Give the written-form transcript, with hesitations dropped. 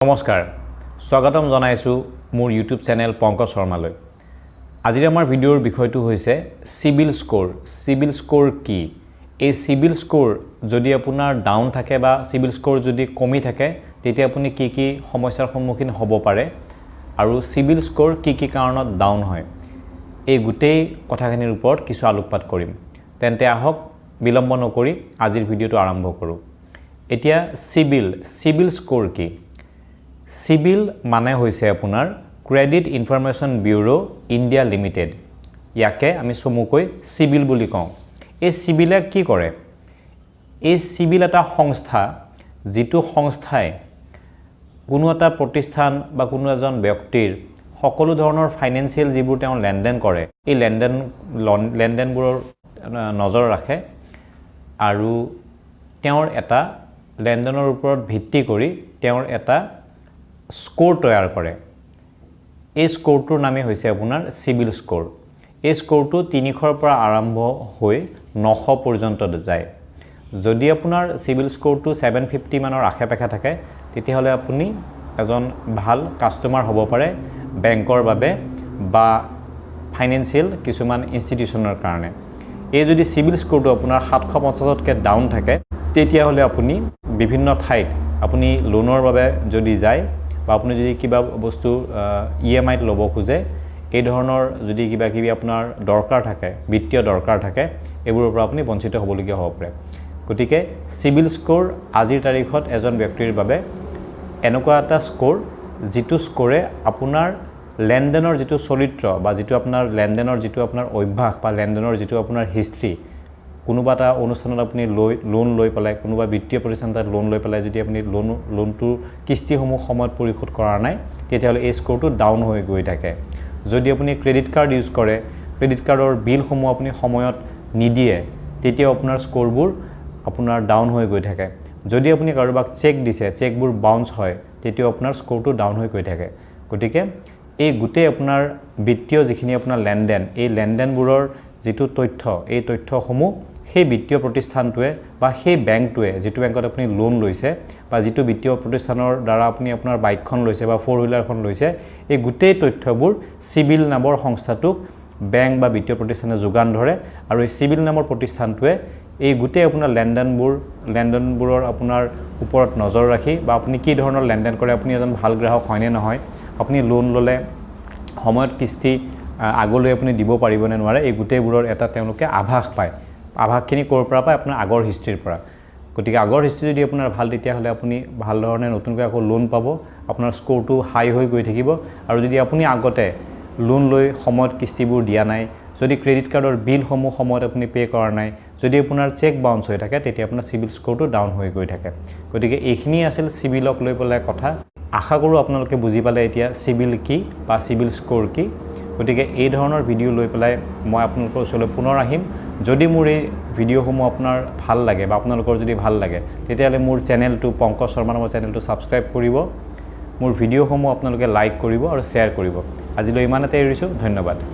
নমস্কাৰ স্বাগতম জনাইছো মোৰ ইউটিউব চেনেল পংকজ শৰ্মালৈ আজিৰ আমাৰ ভিডিঅ'ৰ বিষয়টো হৈছে সিবিল স্কোৰ কি এই সিবিল স্কোৰ যদি আপোনাৰ ডাউন থাকে বা সিবিল স্কোৰ যদি কমি থাকে তেতিয়া আপুনি কি সমস্যাৰ সন্মুখীন হ'ব পাৰে আৰু সিবিল স্কোৰ কি কাৰণত ডাউন হয় এই গুটেই কথাখিনিৰ ওপৰত কিছু আলোকপাত কৰিম তেন্তে আহক বিলম্ব নকৰি আজিৰ ভিডিঅ'টো আৰম্ভ কৰো এতিয়া সিবিল স্কোৰ কি সিবিল মানে হৈছে আপোনাৰ credit information bureau India limited ইয়াকে আমি চমুকৈ সিবিল বুলি কওঁ এই সিবিলে কি কৰে এই সিবিল এটা সংস্থা যেটো সংস্থাই কোনো এটা প্ৰতিষ্ঠান বা কোনো এজন ব্যক্তিৰ সকলো ধৰণৰ ফাইনান্সিয়েল যিবোৰ তেওঁ লেনদেন কৰে এই লেনদেনবোৰৰ নজৰ ৰাখে আৰু তেওঁৰ এটা লেনদেনৰ ওপৰত ভিত্তি কৰি তেওঁৰ এটা স্কোৰ তৈয়াৰ কৰে এই স্কোৰটোৰ নামে হৈছে আপোনাৰ সিবিল স্কোৰ এই স্কোৰটো 300 পৰা আৰম্ভ হৈ 900 পৰ্যন্ত যায় যদি আপোনাৰ সিবিল স্কোৰটো 750 মানৰ আশে-পাশে থাকে তেতিয়াহলে আপুনি এজন ভাল কাস্টমাৰ হ'ব পাৰে বেংকৰ বাবে বা ফাইনান্সিয়েল কিছুমান ইনষ্টিটিউচনৰ কাৰণে এই যদি সিবিল স্কোৰটো আপোনাৰ 750 তকৈ ডাউন থাকে তেতিয়াহলে আপুনি বিভিন্ন ঠাইত আপুনি লোনৰ বাবে যদি যায় বা আপুনি যদি কিবা বস্তু ইএমআই ত লব খুজে এই ধৰণৰ যদি কিবা আপোনাৰ দৰকাৰ থাকে বিত্তীয় দৰকাৰ থাকে এবোৰৰ পৰা আপুনি বঞ্চিত হ'বলগীয়া হ'ব পাৰে গতিকে সিবিল স্কোৰ আজিৰ তাৰিখত এজন ব্যক্তিৰ বাবে এনেকুৱা এটা স্কোৰ যেটো স্কোৰে আপোনাৰ লেনদেনৰ যেটো চৰিত্ৰ বা যেটো আপোনাৰ লেনদেনৰ যেটো আপোনাৰ অভ্যাস বা লেনদেনৰ যেটো আপোনাৰ হিষ্ট্ৰী কোনোবা এটা অনুষ্ঠানত আপুনি লোন লৈ পেলাই কোনোবা বিত্তীয় প্ৰতিষ্ঠানত লোন লৈ পেলাই যদি আপুনি লোনটো কিস্তিসমূহ সময়ত পৰিশোধ কৰা নাই তেতিয়াহলে এই স্কোৰটো ডাউন হৈ গৈ থাকে যদি আপুনি ক্ৰেডিট কাৰ্ড ইউজ কৰে ক্ৰেডিট কাৰ্ডৰ বিলসমূহ আপুনি সময়ত নিদিয়ে তেতিয়া আপোনাৰ স্কোৰবোৰ আপোনাৰ ডাউন হৈ গৈ থাকে যদি আপুনি কাৰোবাক চেক দিছে চেকবোৰ বাউন্স হয় তেতিয়া আপোনাৰ স্কোৰটো ডাউন হৈ গৈ থাকে গতিকে এই গুটে আপোনাৰ বিত্তীয় যিখিনি আপোনাৰ লেনদেন এই লেনদেনবোৰৰ যেটো তথ্য এই তথ্যসমূহ সেই বিত্তীয় প্ৰতিষ্ঠানটোৱে বা সেই বেংকটোৱে যেটো বেংকত আপুনি লোন লৈছে বা যেটো বিত্তীয় প্ৰতিষ্ঠানৰ দ্বাৰা আপুনি আপোনাৰ বাইকখন লৈছে বা ফ'ৰ হুইলাৰখন লৈছে এই গুটেই তথ্যবোৰ সিবিল নামৰ সংস্থাটোক বেংক বা বিত্তীয় প্ৰতিষ্ঠানে যোগান ধৰে আৰু এই সিবিল নামৰ প্ৰতিষ্ঠানটোৱে এই গুটেই আপোনাৰ লেনদেনবোৰৰ আপোনাৰ ওপৰত নজৰ ৰাখি বা আপুনি কি ধৰণৰ লেনদেন কৰে আপুনি এজন ভাল গ্ৰাহক হয়নে নহয় আপুনি লোন ললে সময়ত কিস্তি আগলৈ আপুনি দিব পাৰিব নে নোৱাৰে এই গুটেইবোৰৰ এটা তেওঁলোকে আভাস পায় আভাসখিনি ক'ৰ পৰা পায় আপোনাৰ আগৰ হিষ্ট্ৰীৰ পৰা গতিকে আগৰ হিষ্ট্ৰী যদি আপোনাৰ ভাল তেতিয়া হলে আপুনি ভাল ধৰণে নতুনকৈ আকৌ লোন পাব আপোনাৰ স্কোৰটো হাই হৈ গৈ থাকিব আৰু যদি আপুনি আগতে লোন লৈ সময়ত কিস্তিবোৰ দিয়া নাই যদি ক্ৰেডিট কাৰ্ডৰ বিলসমূহ সময়ত আপুনি পে কৰা নাই যদি আপোনাৰ চেক বাউন্স হৈ থাকে তেতিয়া আপোনাৰ সিবিল স্কোৰটো ডাউন হৈ গৈ থাকে গতিকে এইখিনি আছিল সিবিলক লৈ পেলাই কথা আশা কৰো আপোনালোকে বুজি পালে এতিয়া সিবিল কি বা সিবিল স্কোৰ কি গতিকে এই ধৰণৰ ভিডিঅ' লৈ পেলাই মই আপোনালোকৰ ওচৰলৈ পুনৰ আহিম যদি মোৰ এই ভিডিঅ'সমূহ আপোনাৰ ভাল লাগে বা আপোনালোকৰ যদি ভাল লাগে তেতিয়াহলে মোৰ চেনেলটো পংকজ শৰ্মা নামৰ চেনেলটো সাবস্ক্ৰাইব কৰিব মোৰ ভিডিঅ'সমূহ আপোনালোকে লাইক কৰিব আৰু শ্বেয়াৰ কৰিব আজিলৈ ইমানতে এৰিছো ধন্যবাদ